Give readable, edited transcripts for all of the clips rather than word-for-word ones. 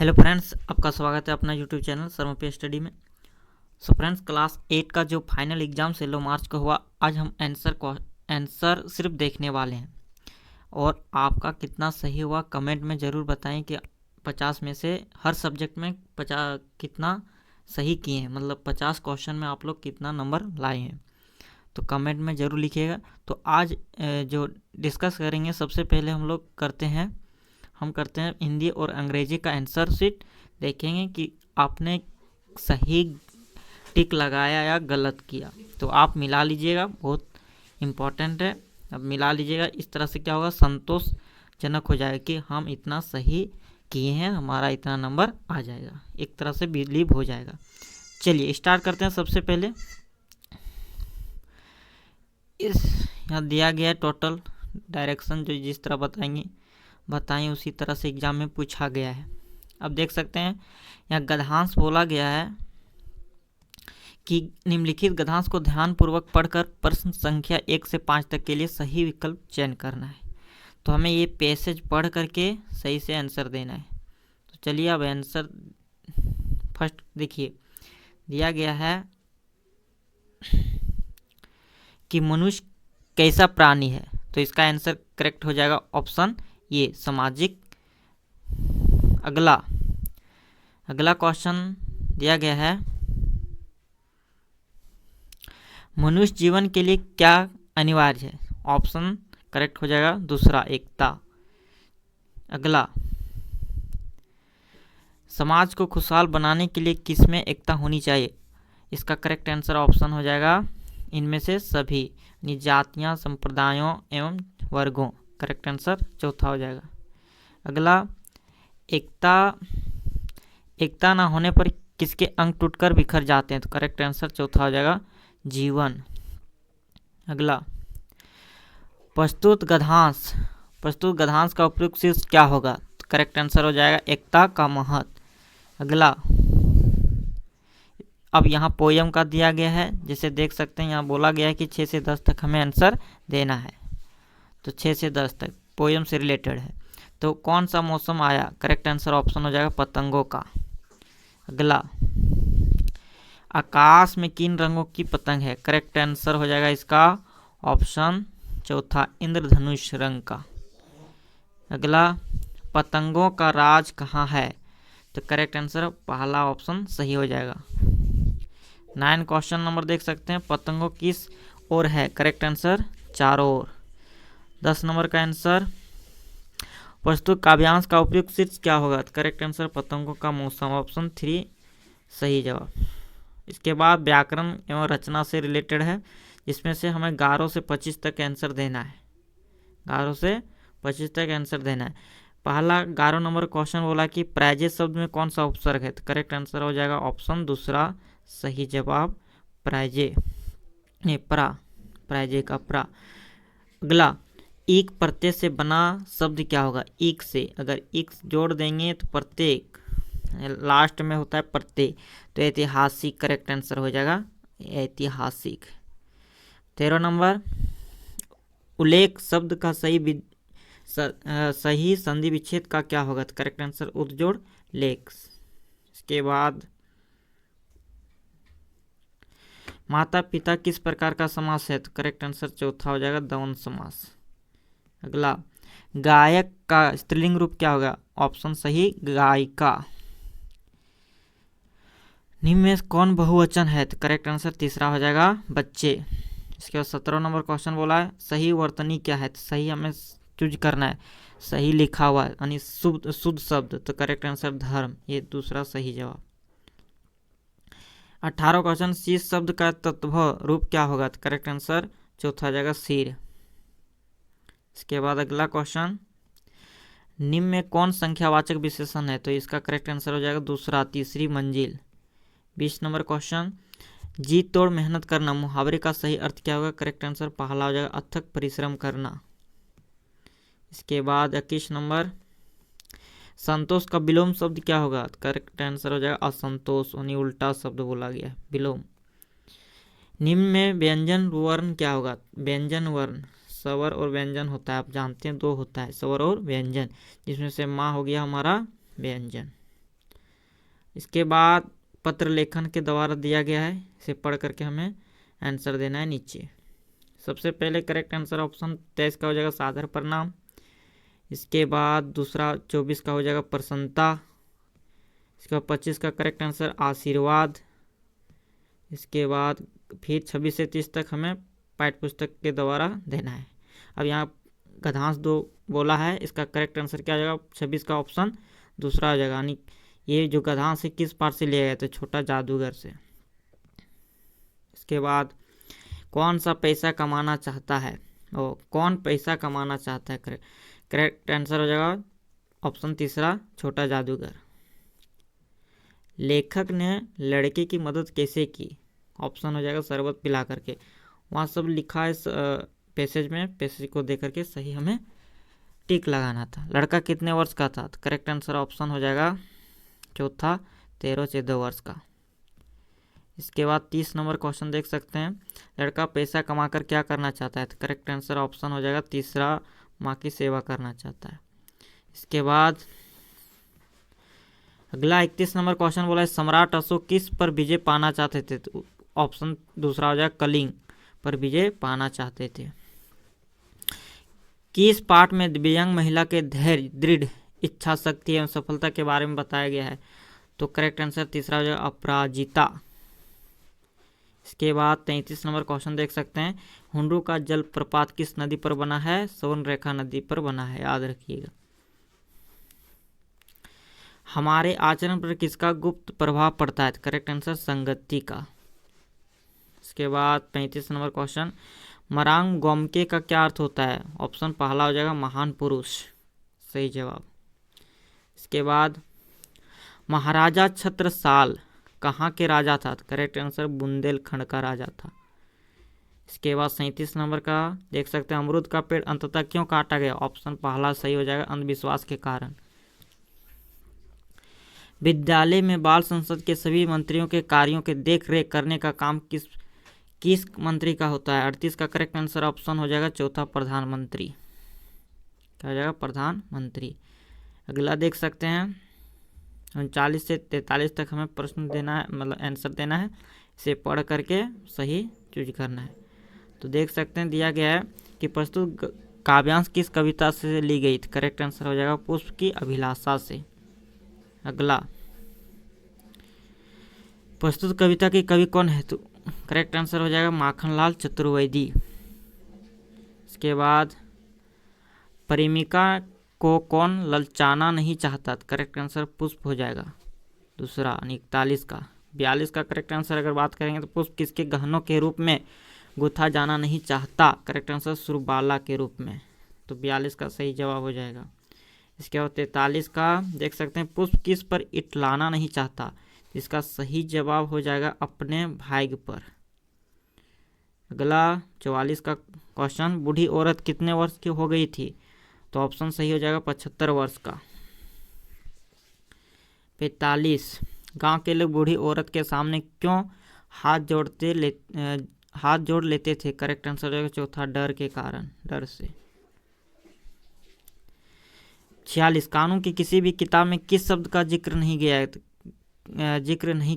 Hello friends, आपका स्वागत है अपना यूट्यूब चैनल सरमपी स्टडी में। सो फ्रेंड्स, क्लास 8 का जो फाइनल एग्ज़ाम 16 मार्च को हुआ, आज हम आंसर सिर्फ देखने वाले हैं और आपका कितना सही हुआ कमेंट में ज़रूर बताएं कि 50 में से हर सब्जेक्ट में 50 कितना सही किए हैं, मतलब 50 क्वेश्चन में आप लोग कितना नंबर लाए हैं, तो कमेंट में ज़रूर लिखिएगा। तो आज जो डिस्कस करेंगे, सबसे पहले हम करते हैं हिंदी और अंग्रेजी का आंसर शीट। देखेंगे कि आपने सही टिक लगाया या गलत किया, तो आप मिला लीजिएगा, बहुत इम्पोर्टेंट है। अब मिला लीजिएगा, इस तरह से क्या होगा, संतोषजनक हो जाएगा कि हम इतना सही किए हैं, हमारा इतना नंबर आ जाएगा, एक तरह से बिलीव हो जाएगा। चलिए स्टार्ट करते हैं। सबसे पहले इस यहाँ दिया गया टोटल डायरेक्शन, जो जिस तरह बताएं उसी तरह से एग्जाम में पूछा गया है। अब देख सकते हैं यहाँ गद्यांश बोला गया है कि निम्नलिखित गद्यांश को ध्यानपूर्वक पढ़कर प्रश्न संख्या 1 से 5 तक के लिए सही विकल्प चयन करना है। तो हमें ये पैसेज पढ़ करके सही से आंसर देना है। तो चलिए अब आंसर फर्स्ट देखिए, दिया गया है कि मनुष्य कैसा प्राणी है, तो इसका आंसर करेक्ट हो जाएगा ऑप्शन ये, सामाजिक। अगला क्वेश्चन दिया गया है, मनुष्य जीवन के लिए क्या अनिवार्य है, ऑप्शन करेक्ट हो जाएगा दूसरा, एकता। अगला, समाज को खुशहाल बनाने के लिए किसमें एकता होनी चाहिए, इसका करेक्ट आंसर ऑप्शन हो जाएगा इनमें से सभी, जातियां, संप्रदायों एवं वर्गों, करेक्ट आंसर चौथा हो जाएगा। अगला, एकता ना होने पर किसके अंग टूटकर बिखर जाते हैं, तो करेक्ट आंसर चौथा हो जाएगा जीवन। अगला, प्रस्तुत गद्यांश का उपयुक्त शीर्ष क्या होगा, तो करेक्ट आंसर हो जाएगा एकता का महत्व। अगला, अब यहाँ पोयम का दिया गया है, जैसे देख सकते हैं यहाँ बोला गया है कि 6 से 10 तक हमें आंसर देना है, तो 6 से 10 तक पोयम से रिलेटेड है। तो कौन सा मौसम आया, करेक्ट आंसर ऑप्शन हो जाएगा पतंगों का। अगला, आकाश में किन रंगों की पतंग है, करेक्ट आंसर हो जाएगा इसका ऑप्शन चौथा, इंद्रधनुष रंग का। अगला, पतंगों का राज कहाँ है, तो करेक्ट आंसर पहला ऑप्शन सही हो जाएगा। 9 क्वेश्चन नंबर देख सकते हैं, पतंगों किस ओर है, करेक्ट आंसर चारों ओर। 10 नंबर का आंसर, प्रस्तुत काव्यांश का उपयुक्त शीर्ष क्या होगा, करेक्ट आंसर पतंगों का मौसम, ऑप्शन 3 सही जवाब। इसके बाद व्याकरण एवं रचना से रिलेटेड है, जिसमें से हमें 11 से 25 तक आंसर देना है, 11 से 25 तक आंसर देना है। पहला 11 नंबर क्वेश्चन बोला कि प्रायजे शब्द में कौन सा उपसर्ग है, तो करेक्ट आंसर हो जाएगा ऑप्शन दूसरा सही जवाब, प्रायजे ने प्रायजे का प्रा। अगला, ईक प्रत्यय से बना शब्द क्या होगा, ईक से अगर ईक जोड़ देंगे तो प्रत्येक, लास्ट में होता है प्रत्यय, तो ऐतिहासिक करेक्ट आंसर हो जाएगा ऐतिहासिक। 13 नंबर, उल्लेख शब्द का सही संधि विच्छेद का क्या होगा, तो करेक्ट आंसर उद्जोड़ लेख। इसके बाद माता पिता किस प्रकार का समास है, तो करेक्ट आंसर चौथा हो जाएगा द्वंद्व समास। अगला, गायक का स्त्रीलिंग रूप क्या होगा, ऑप्शन सही गायिका। निम्न में कौन बहुवचन है, तो करेक्ट आंसर तीसरा हो जाएगा बच्चे। इसके बाद 17 नंबर क्वेश्चन बोला है सही वर्तनी क्या है, तो सही हमें चूज करना है, सही लिखा हुआ है यानी शुद्ध शब्द, तो करेक्ट आंसर धर्म, ये दूसरा सही जवाब। 18 क्वेश्चन, शीर्ष शब्द का तत्भव रूप क्या होगा, तो करेक्ट आंसर चौथा आ जाएगा सिर। इसके बाद अगला क्वेश्चन, निम्न में कौन संख्यावाचक विशेषण है, तो इसका करेक्ट आंसर हो जाएगा दूसरा, तीसरी मंजिल। 20 नंबर क्वेश्चन, जी तोड़ मेहनत करना मुहावरे का सही अर्थ क्या होगा, करेक्ट आंसर पहला हो जाएगा अथक परिश्रम करना। इसके बाद 21 नंबर, संतोष का विलोम शब्द क्या होगा, करेक्ट आंसर हो जाएगा असंतोष, यानी उल्टा शब्द बोला गया विलोम। निम्न में व्यंजन वर्ण क्या होगा, व्यंजन वर्ण स्वर और व्यंजन होता है, आप जानते हैं दो होता है स्वर और व्यंजन, जिसमें से माँ हो गया हमारा व्यंजन। इसके बाद पत्र लेखन के द्वारा दिया गया है, इसे पढ़ करके हमें आंसर देना है नीचे। सबसे पहले करेक्ट आंसर ऑप्शन 23 का हो जाएगा सादर प्रणाम। इसके बाद दूसरा 24 का हो जाएगा प्रसन्नता। इसके बाद 25 का करेक्ट आंसर आशीर्वाद। इसके बाद फिर 26 से 30 तक हमें पाठ्य पुस्तक के द्वारा देना है। अब यहाँ गधांश 2 बोला है, इसका करेक्ट आंसर क्या हो जाएगा? 26 का ऑप्शन दूसरा हो जाएगा। यानी ये जो गधांश है किस पार्ट से लिया गया? तो छोटा जादूगर से। इसके बाद कौन सा पैसा कमाना चाहता है? कौन पैसा कमाना चाहता है? करेक्ट आंसर हो जाएगा ऑप्शन तीसरा छोटा जादूगर। लेखक ने लड़के की मदद कैसे की? ऑप्शन हो जाएगा शरबत पिला करके। वहाँ सब लिखा है पैसेज में, पैसेज को देख करके सही हमें टिक लगाना था। लड़का कितने वर्ष का था? तो करेक्ट आंसर ऑप्शन हो जाएगा चौथा 13-14 वर्ष का। इसके बाद 30 नंबर क्वेश्चन देख सकते हैं, लड़का पैसा कमाकर क्या करना चाहता है? तो करेक्ट आंसर ऑप्शन हो जाएगा तीसरा माँ की सेवा करना चाहता है। इसके बाद अगला 31 नंबर क्वेश्चन बोला है, सम्राट अशोक किस पर विजय पाना चाहते थे? तो ऑप्शन दूसरा हो जाएगा कलिंग पर विजय पाना चाहते थे। किस पाठ में दिव्यांग महिला के धैर्य, दृढ़ इच्छा शक्ति एवं सफलता के बारे में बताया गया है? तो करेक्ट आंसर तीसरा हो जाएगा अपराजिता। इसके बाद 33 नंबर क्वेश्चन देख सकते हैं, हुंडरू का जल प्रपात किस नदी पर बना है? स्वर्णरेखा नदी पर बना है, याद रखिएगा। हमारे आचरण पर किसका गुप्त प्रभाव पड़ता है? करेक्ट आंसर संगति का। इसके बाद 35 नंबर क्वेश्चन, मरांग गोमके का क्या अर्थ होता है? ऑप्शन पहला हो जाएगा महान पुरुष, सही जवाब। इसके बाद महाराजा छत्रसाल कहाँ के राजा था? करेक्ट आंसर बुंदेलखंड का राजा था। इसके बाद 37 नंबर का देख सकते हैं, अमरूद का पेड़ अंततः क्यों काटा गया? ऑप्शन पहला सही हो जाएगा अंधविश्वास के कारण। विद्यालय में बाल संसद के सभी मंत्रियों के कार्यों के देख रेख करने का काम किस मंत्री का होता है? 38 का करेक्ट आंसर ऑप्शन हो जाएगा चौथा प्रधानमंत्री। क्या हो जाएगा? प्रधानमंत्री। अगला देख सकते हैं 39 से 43 तक हमें प्रश्न देना है, मतलब आंसर देना है। इसे पढ़ करके सही चूज करना है। तो देख सकते हैं दिया गया है कि प्रस्तुत काव्यांश किस कविता से ली गई? करेक्ट आंसर हो जाएगा पुष्प की अभिलाषा से। अगला प्रस्तुत कविता के कवि कौन है? तो करेक्ट आंसर हो जाएगा माखनलाल चतुर्वेदी। इसके बाद प्रेमिका को कौन ललचाना नहीं चाहता? करेक्ट आंसर पुष्प हो जाएगा दूसरा 41 का। 42 का करेक्ट आंसर अगर बात करेंगे तो पुष्प किसके गहनों के रूप में गुथा जाना नहीं चाहता? करेक्ट आंसर सुरबाला के रूप में। तो 42 का सही जवाब हो जाएगा। इसके बाद 43 का देख सकते हैं, पुष्प किस पर इटलाना नहीं चाहता? इसका सही जवाब हो जाएगा अपने भाग्य पर। अगला 44 का क्वेश्चन, बूढ़ी औरत कितने वर्ष की हो गई थी? तो ऑप्शन सही हो जाएगा 75 वर्ष का। 45, गांव के लोग बूढ़ी औरत के सामने क्यों हाथ जोड़ लेते थे? करेक्ट आंसर हो जाएगा चौथा डर के कारण, डर से। 46, कानून की किसी भी किताब में किस शब्द का जिक्र नहीं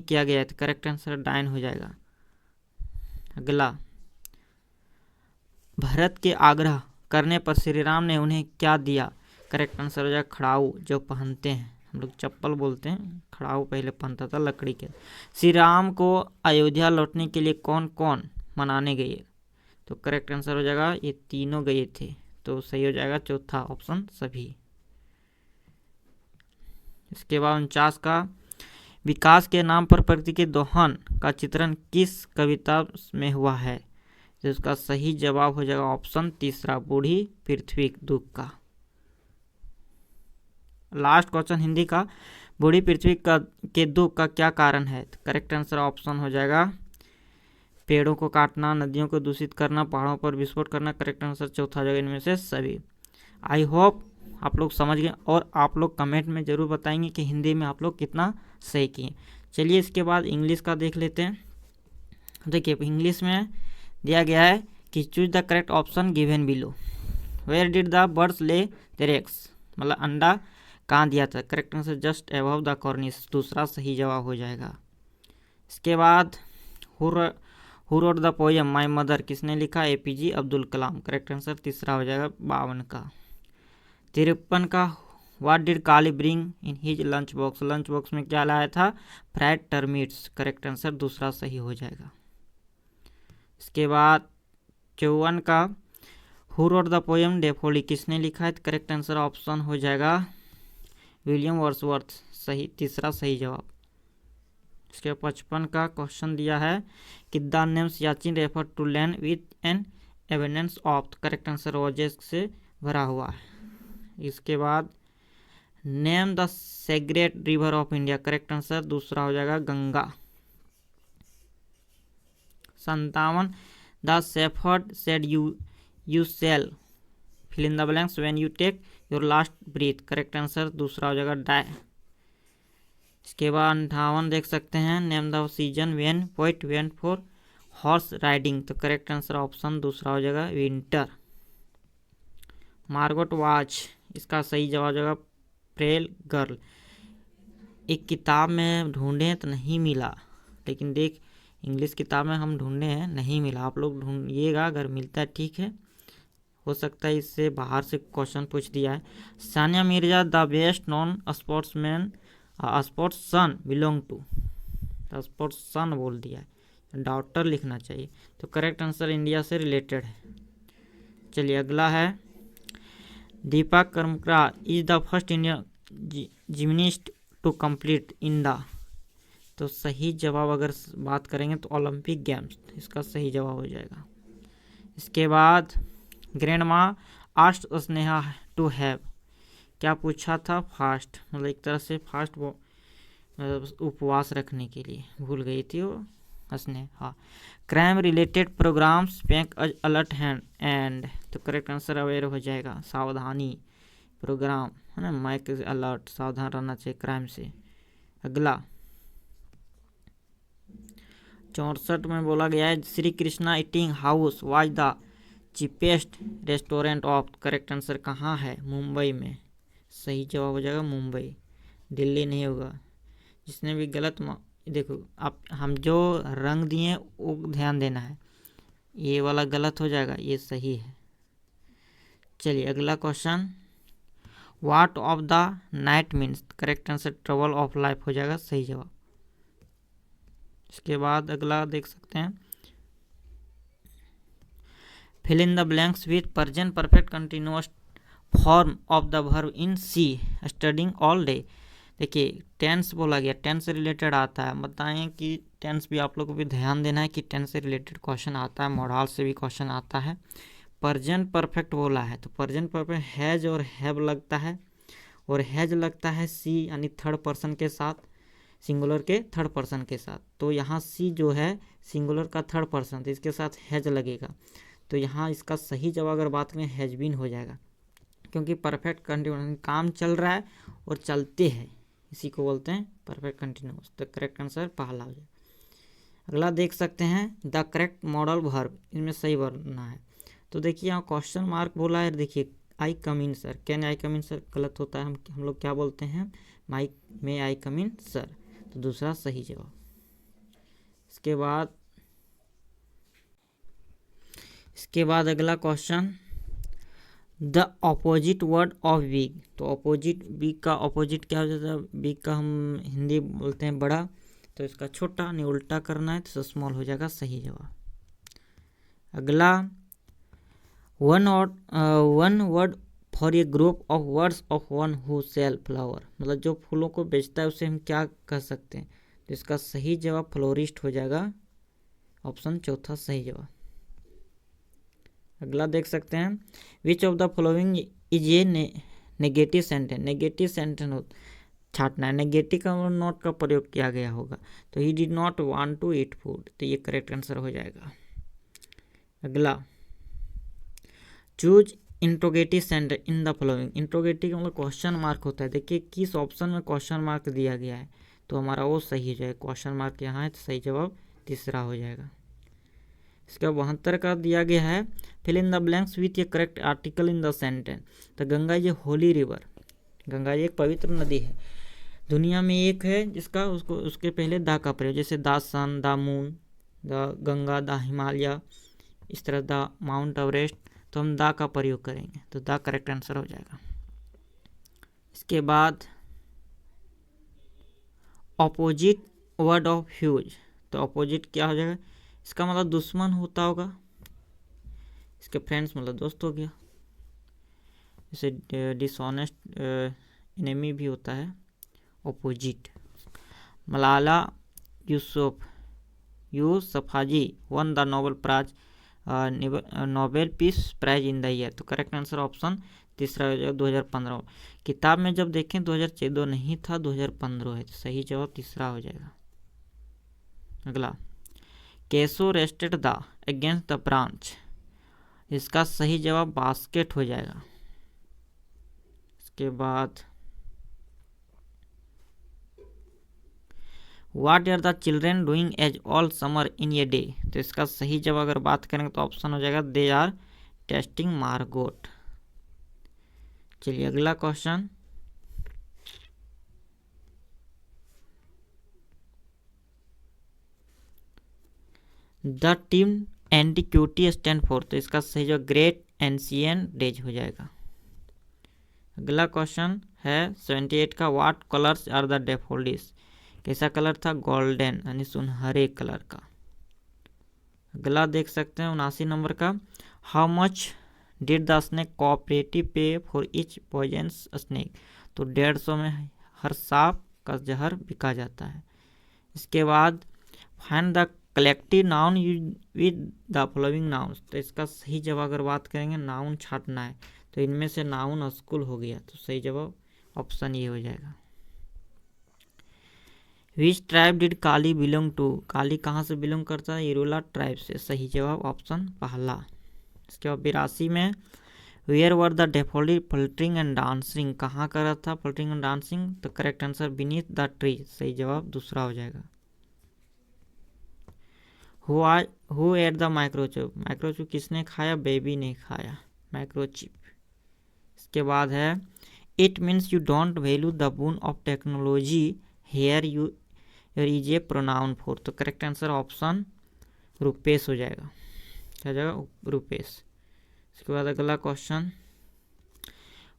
किया गया है? तो करेक्ट आंसर डायन हो जाएगा। अगला, भरत के आग्रह करने पर श्री राम ने उन्हें क्या दिया? करेक्ट आंसर हो जाएगा खड़ाऊ, जो पहनते हैं हम लोग, चप्पल बोलते हैं, खड़ाऊ पहले पहनता था लकड़ी के। श्री राम को अयोध्या लौटने के लिए कौन कौन मनाने गए? तो करेक्ट आंसर हो जाएगा ये तीनों गए थे। तो सही हो जाएगा चौथा ऑप्शन सभी। इसके बाद 49 का, विकास के नाम पर प्रकृति के दोहन का चित्रण किस कविता में हुआ है? तो इसका सही जवाब हो जाएगा ऑप्शन तीसरा बूढ़ी पृथ्वी दुख का। लास्ट क्वेश्चन हिंदी का, बूढ़ी पृथ्वी के दुख का क्या कारण है? तो करेक्ट आंसर ऑप्शन हो जाएगा पेड़ों को काटना, नदियों को दूषित करना, पहाड़ों पर विस्फोट करना। करेक्ट आंसर चौथा जगह इनमें से सभी। आई होप आप लोग समझ गए और आप लोग कमेंट में ज़रूर बताएंगे कि हिंदी में आप लोग कितना सही किए। चलिए इसके बाद इंग्लिश का देख लेते हैं। देखिए इंग्लिश में दिया गया है कि choose the correct option given below. Where did the birds lay their eggs? मतलब अंडा कहाँ दिया था? Correct answer just above the cornice, दूसरा सही जवाब हो जाएगा। इसके बाद who wrote the poem my mother, किसने लिखा? APJ Abdul Kalam. Correct answer तीसरा हो जाएगा 52 का। 53 का what did Kali bring in his lunch box, lunch box में क्या लाया था? Fried termites. करेक्ट आंसर दूसरा सही हो जाएगा। इसके बाद 54 का हु रोट द पोएम डेफोडी, किसने लिखा है? करेक्ट आंसर ऑप्शन हो जाएगा विलियम वर्ड्सवर्थ, सही, तीसरा सही जवाब। इसके 55 का क्वेश्चन दिया है कि the name Siachen refer to land with an evidence of, correct answer roses से भरा हुआ है। इसके बाद name the sacred river of India, correct answer दूसरा हो जाएगा Ganga. 57 the shepherd said you sell fill in the blanks when you take your last breath, correct answer दूसरा हो जाएगा डाई। इसके बाद 58 देख सकते हैं name the season when poet went for horse riding, तो करेक्ट आंसर ऑप्शन दूसरा हो जाएगा विंटर। मार्गोट वॉच, इसका सही जवाब हो जाएगा प्रेल गर्ल। एक किताब में ढूंढे तो नहीं मिला, लेकिन देख इंग्लिश किताब में हम ढूंढे हैं, नहीं मिला। आप लोग ढूंढिएगा, अगर मिलता है ठीक है, हो सकता है इससे बाहर से क्वेश्चन पूछ दिया है। Sania Mirza the best non sportsman sportsmen belong to, sportsmen बोल दिया है, डॉक्टर लिखना चाहिए, तो करेक्ट आंसर इंडिया से रिलेटेड है। चलिए अगला है Deepa Karmakar is the first Indian gymnast to complete in the, तो सही जवाब अगर बात करेंगे तो ओलंपिक गेम्स, इसका सही जवाब हो जाएगा। इसके बाद ग्रैंड माँ आस्क्ड स्नेहा टू हैव, क्या पूछा था? फास्ट, मतलब एक तरह से फास्ट वो उपवास रखने के लिए, भूल गई थी वो Sneha. Crime related programmes bank alert hand and, तो करेक्ट आंसर अवेयर हो जाएगा सावधानी प्रोग्राम है ना, माइक अलर्ट, सावधान रहना चाहिए क्राइम से। अगला 64 में बोला गया है Shri Krishna eating house was the cheapest restaurant of, correct answer कहाँ है? मुंबई में, सही जवाब हो जाएगा मुंबई, दिल्ली नहीं होगा। जिसने भी गलत देखो आप, हम जो रंग दिए वो ध्यान देना है, ये वाला गलत हो जाएगा, ये सही है। चलिए अगला question what of the night means, correct answer trouble of life हो जाएगा सही जवाब। इसके बाद अगला देख सकते हैं fill in the blanks with present perfect continuous form of the verb in she studying all day. देखिए टेंस बोला गया, टेंस से रिलेटेड आता है, बताएं कि टेंस भी आप लोग को भी ध्यान देना है कि टेंस से रिलेटेड क्वेश्चन आता है, मॉडल से भी क्वेश्चन आता है। प्रेजेंट परफेक्ट बोला है तो प्रेजेंट परफेक्ट हैज और हैव लगता है, और हैज लगता है सी यानी थर्ड पर्सन के साथ, सिंगुलर के थर्ड पर्सन के साथ, तो यहाँ सी जो है सिंगुलर का थर्ड पर्सन, तो इसके साथ हैज लगेगा, तो यहाँ इसका सही जवाब अगर बात करें हैज बीन हो जाएगा, क्योंकि परफेक्ट कंटिन्यूस काम चल रहा है और चलते हैं, इसी को बोलते हैं परफेक्ट कंटिन्यूस, तो करेक्ट आंसर पहला हो जाए। अगला देख सकते हैं द करेक्ट मॉडल वर्ब, इनमें सही बनना है, तो देखिए यहाँ क्वेश्चन मार्क बोला है, देखिए I come in sir, can I come in sir गलत होता है, हम लोग क्या बोलते हैं माई मे आई कम इन सर, तो दूसरा सही जवाब। इसके बाद अगला question the opposite word of big, तो अपोजिट बिग का अपोजिट क्या हो जाता है? बिग का हम हिंदी बोलते हैं बड़ा, तो इसका छोटा नहीं उल्टा करना है तो स्मॉल हो जाएगा सही जवाब। अगला one word for a group of words of one who sell flower, मतलब जो फूलों को बेचता है उसे हम क्या कह सकते हैं? तो इसका सही जवाब फ्लोरिस्ट हो जाएगा, ऑप्शन चौथा सही जवाब। अगला देख सकते हैं which of the following is a negative sentence, negative sentence छाटना है, नेगेटिव का नॉट का प्रयोग किया गया होगा, तो he did not want to eat food, तो ये करेक्ट आंसर हो जाएगा। अगला choose interrogative sentence in the following, interrogative का मतलब क्वेश्चन मार्क होता है, देखिए किस ऑप्शन में क्वेश्चन मार्क दिया गया है, तो हमारा वो सही हो जाएगा, क्वेश्चन मार्क यहाँ है तो सही जवाब तीसरा हो जाएगा। इसका 72 का दिया गया है fill in the blanks with a correct article in the sentence, तो गंगा ये होली रिवर, गंगा एक पवित्र नदी है, दुनिया में एक है जिसका उसको उसके पहले दा का प्रयोग, जैसे the sun, the moon, the Ganga, the Himalaya, इस तरह द माउंट एवरेस्ट, तो हम दा का प्रयोग करेंगे, तो द करेक्ट आंसर हो जाएगा। इसके बाद ऑपोजिट वर्ड ऑफ ह्यूज, तो ऑपोजिट क्या हो जाएगा, इसका मतलब दुश्मन होता होगा, इसके फ्रेंड्स मतलब दोस्त हो गया, जैसे डिसऑनेस्ट एनिमी भी होता है opposite. Malala Yousafzai won the Nobel peace prize in the year, तो करेक्ट आंसर ऑप्शन तीसरा हो जाएगा 2015। किताब में जब देखें 2014 नहीं था, 2015 है, तो सही जवाब तीसरा हो जाएगा। अगला, केसो rested the against the branch, इसका सही जवाब बास्केट हो जाएगा। इसके बाद what are the children doing as all summer in a day, तो इसका सही जवाब अगर बात करेंगे तो ऑप्शन हो जाएगा दे आर टेस्टिंग मार्गोट। चलिए अगला question, the team antiquity stand for, तो इसका सही जवाब ग्रेट एंशिएंट डेज हो जाएगा। अगला क्वेश्चन है 78 का, what colours are the daffodils, कैसा कलर था, गोल्डन यानी सुनहरे कलर का। अगला देख सकते हैं 79 नंबर का, how much did the snake cooperative पे फॉर ईच पॉइजनस स्नेक, तो 150 में हर सांप का जहर बिका जाता है। इसके बाद find the collective noun with the following nouns, तो इसका सही जवाब अगर बात करेंगे नाउन छाटना है, तो इनमें से नाउन स्कूल हो गया, तो सही जवाब ऑप्शन ये हो जाएगा। Which tribe did Kali belong to, Kali कहाँ से बिलोंग करता है, इरोला ट्राइब से, सही जवाब ऑप्शन पहला। इसके बाद 82 में, where were the daffodil fluttering and dancing, कहाँ कर रहा था फ्लटरिंग एंड डांसिंग, तो correct answer beneath the tree, सही जवाब दूसरा हो जाएगा। Who ate the microchip, microchip किसने खाया, बेबी ने खाया माइक्रोचिप। इसके बाद है it means you don't value the boon of technology here you is a pronoun for, तो करेक्ट आंसर ऑप्शन रुपेश हो जाएगा, क्या हो जाएगा रुपेश। इसके बाद अगला क्वेश्चन,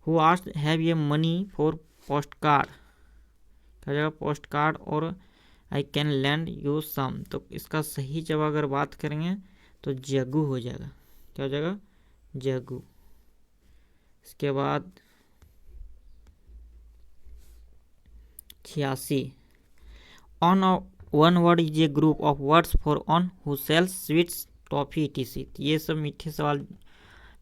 हु आस्क्ड हैव ये मनी फॉर पोस्ट कार्ड, क्या हो जाएगा पोस्ट कार्ड, और I can lend you some, तो इसका सही जवाब अगर बात करेंगे तो जग्गू हो जाएगा, क्या हो जाएगा जग्गू। इसके बाद 86, on one word is a group of words for on who sells sweets toffee etc, ये सब मीठे सवाल,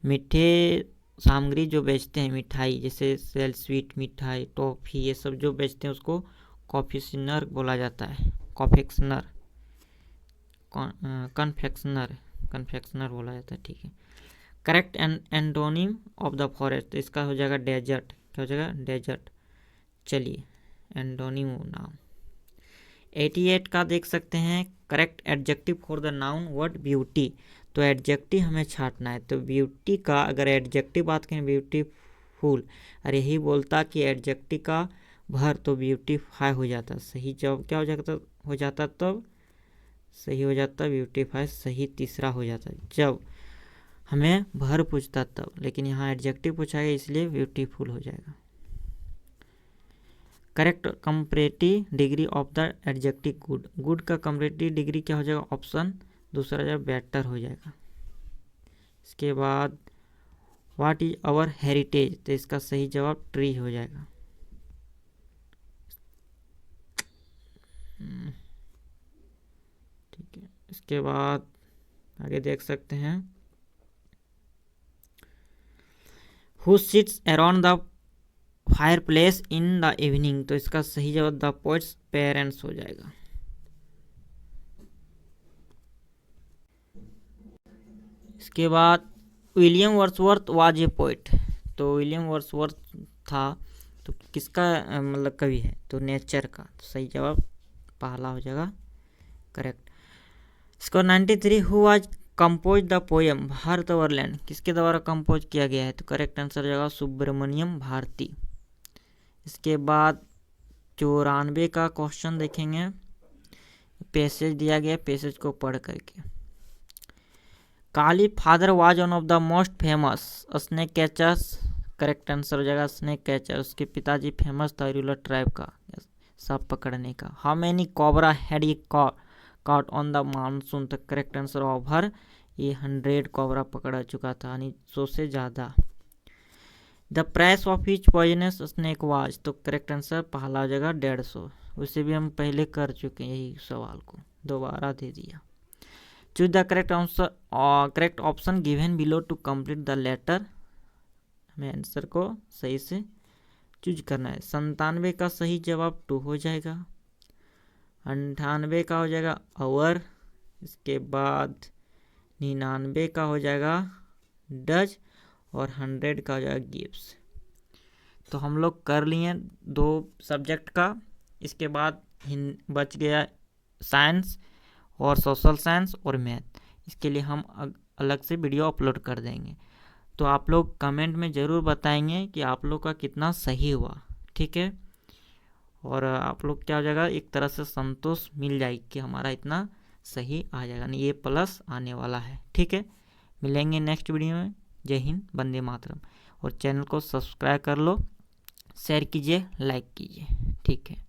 मीठे सामग्री जो बेचते हैं मिठाई, जैसे सेल स्वीट मिठाई टॉफी ये सब जो बेचते हैं उसको कॉफेक्शनर बोला जाता है, कॉफेक्शनर कन्फेक्शनर बोला जाता है, ठीक है। Correct antonym of the forest, तो इसका हो जाएगा डेजर्ट, क्या हो जाएगा डेजर्ट। चलिए एंटोनिम नाम 88 का देख सकते हैं, correct adjective for the noun word beauty, तो एडजेक्टिव हमें छाटना है, तो ब्यूटी का अगर एडजेक्टिव बात करें ब्यूटीफुल, अरे यही बोलता कि एडजेक्टिव का भर तो ब्यूटीफाई हो जाता, सही जवाब क्या हो जाता तब सही हो जाता ब्यूटीफाई, सही तीसरा हो जाता जब हमें भर पूछता तब, लेकिन यहाँ एडजेक्टिव पूछा गया इसलिए ब्यूटीफुल हो जाएगा। Correct comparative degree of the adjective good, good का कंपैरेटिव डिग्री क्या हो जाएगा ऑप्शन दूसरा जब बेटर हो जाएगा। इसके बाद व्हाट इज आवर हेरिटेज, तो इसका सही जवाब ट्री हो जाएगा। ठीक है, इसके बाद आगे देख सकते हैं, who sits around the fire place in the evening, तो इसका सही जवाब द पोइट्स पेरेंट्स हो जाएगा। इसके बाद William Wordsworth was a poet, तो विलियम वर्ड्सवर्थ था तो किसका मतलब कवि है, तो नेचर का, तो सही जवाब पहला हो जाएगा करेक्ट। इसको 93 who was compose the poem भारतवर्लैंड, किसके द्वारा कंपोज किया गया है, तो करेक्ट आंसर हो जाएगा सुब्रमण्यम भारती। इसके बाद 94 का क्वेश्चन देखेंगे। पैसेज दिया गया, पैसेज को पढ़ करके। Kali father was one of the most famous snake catchers. Correct answer हो जाएगा स्नेक कैचर। उसके पिताजी फेमस था रूरल ट्राइब का सांप पकड़ने का। How many cobra had he caught on the monsoon. तो करेक्ट आंसर ओवर ये 100 कोबरा पकड़ा चुका था, यानी 100 से ज़्यादा। The price of each poisonous snake was. तो करेक्ट आंसर पहला हो जाएगा 150। उसे भी हम पहले कर चुके हैं, यही सवाल को दोबारा दे दिया। Choose the correct option given below to complete the letter. हमें आंसर को सही से चूज करना है। 97 का सही जवाब 2 हो जाएगा। 98 का हो जाएगा आवर। इसके बाद 99 का हो जाएगा डज और 100 का हो जाएगा गिव्स। तो हम लोग कर लिए 2 सब्जेक्ट का। इसके बाद बच गया साइंस और सोशल साइंस और मैथ। इसके लिए हम अलग से वीडियो अपलोड कर देंगे। तो आप लोग कमेंट में ज़रूर बताएंगे कि आप लोग का कितना सही हुआ, ठीक है। और आप लोग क्या हो जाएगा, एक तरह से संतोष मिल जाएगी कि हमारा इतना सही आ जाएगा, नहीं ये प्लस आने वाला है, ठीक है। मिलेंगे नेक्स्ट वीडियो में। जय हिंद, वंदे मातरम। और चैनल को सब्सक्राइब कर लो, शेयर कीजिए, लाइक कीजिए, ठीक है।